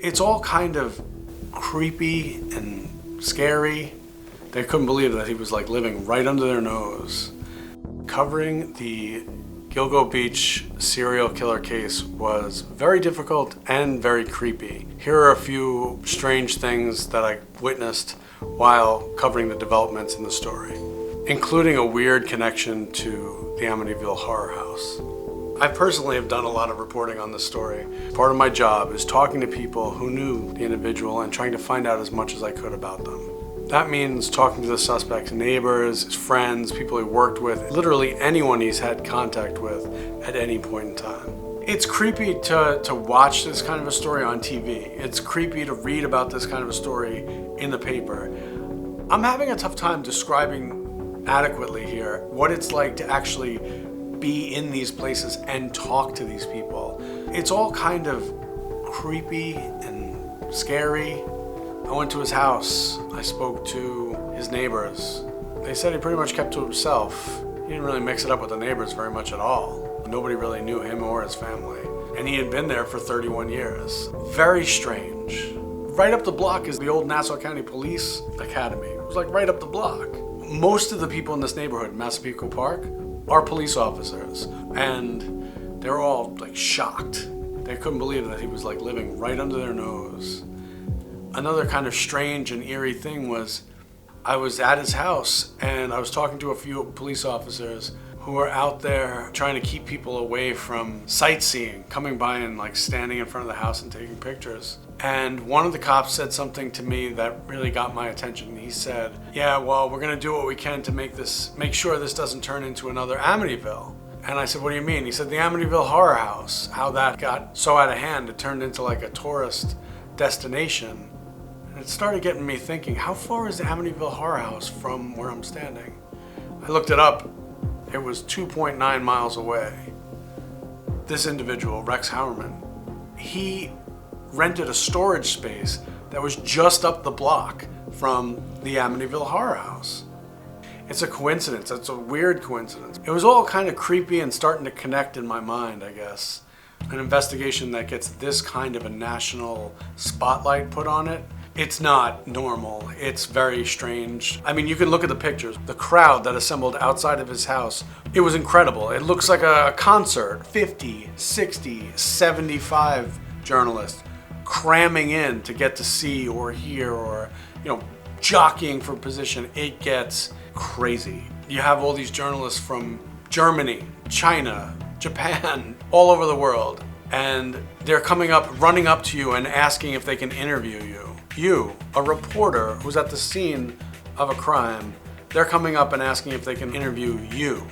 It's all kind of creepy and scary. They couldn't believe that he was like living right under their nose. Covering the Gilgo Beach serial killer case was very difficult and very creepy. Here are a few strange things that I witnessed while covering the developments in the story, including a weird connection to the Amityville Horror House. I personally have done a lot of reporting on this story. Part of my job is talking to people who knew the individual and trying to find out as much as I could about them. That means talking to the suspect's neighbors, his friends, people he worked with, literally anyone he's had contact with at any point in time. It's creepy to watch this kind of a story on TV. It's creepy to read about this kind of a story in the paper. I'm having a tough time describing adequately here what it's like to actually be in these places and talk to these people. It's all kind of creepy and scary. I went to his house. I spoke to his neighbors. They said he pretty much kept to himself. He didn't really mix it up with the neighbors very much at all. Nobody really knew him or his family. And he had been there for 31 years. Very strange. Right up the block is the old Nassau County Police Academy. It was like right up the block. Most of the people in this neighborhood, Massapequa Park, are police officers, and they're all like shocked. They couldn't believe that he was like living right under their nose. Another kind of strange and eerie thing was I was at his house and I was talking to a few police officers who were out there trying to keep people away from sightseeing, coming by and like standing in front of the house and taking pictures. And one of the cops said something to me that really got my attention. He said, "Yeah, well, we're gonna do what we can to make sure this doesn't turn into another Amityville." And I said, "What do you mean?" He said, "The Amityville Horror House, how that got so out of hand, it turned into like a tourist destination." And it started getting me thinking, how far is the Amityville Horror House from where I'm standing? I looked it up. It was 2.9 miles away. This individual, Rex Heuermann, he rented a storage space that was just up the block from the Amityville Horror House. It's a coincidence. It's a weird coincidence. It was all kind of creepy and starting to connect in my mind, I guess. An investigation that gets this kind of a national spotlight put on it, it's not normal. It's very strange. I mean, you can look at the pictures. The crowd that assembled outside of his house, it was incredible. It looks like a concert. 50, 60, 75 journalists cramming in to get to see or hear or, jockeying for position. It gets crazy. You have all these journalists from Germany, China, Japan, all over the world, and they're running up to you and asking if they can interview you. You, a reporter who's at the scene of a crime, they're coming up and asking if they can interview you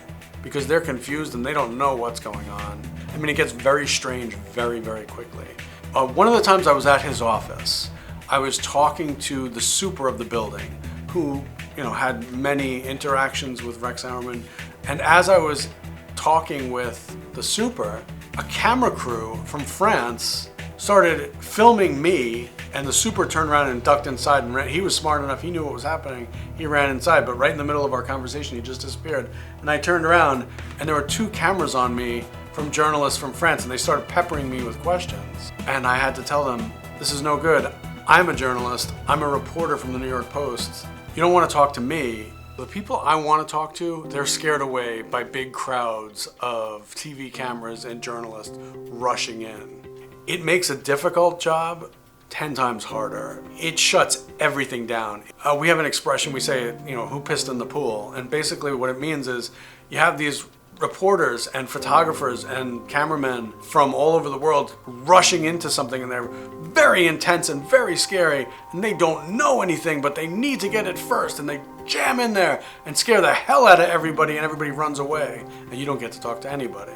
because they're confused and they don't know what's going on. I mean, it gets very strange very, very quickly. One of the times I was at his office, I was talking to the super of the building who, had many interactions with Rex Heuermann. And as I was talking with the super, a camera crew from France started filming me, and the super turned around and ducked inside and ran. He was smart enough, he knew what was happening. He ran inside, but right in the middle of our conversation, he just disappeared. And I turned around and there were 2 cameras on me from journalists from France, and they started peppering me with questions. And I had to tell them, this is no good. I'm a journalist. I'm a reporter from the New York Post. You don't want to talk to me. The people I want to talk to, they're scared away by big crowds of TV cameras and journalists rushing in. It makes a difficult job 10 times harder. It shuts everything down. We have an expression, we say, who pissed in the pool? And basically what it means is you have these reporters and photographers and cameramen from all over the world rushing into something, and they're very intense and very scary, and they don't know anything, but they need to get it first, and they jam in there and scare the hell out of everybody, and everybody runs away, and you don't get to talk to anybody.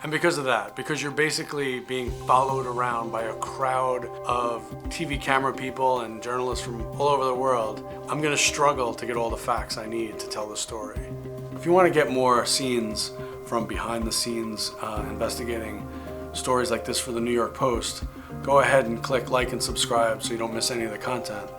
And because of that, because you're basically being followed around by a crowd of TV camera people and journalists from all over the world, I'm going to struggle to get all the facts I need to tell the story. If you want to get more scenes from behind the scenes investigating stories like this for the New York Post, go ahead and click like and subscribe so you don't miss any of the content.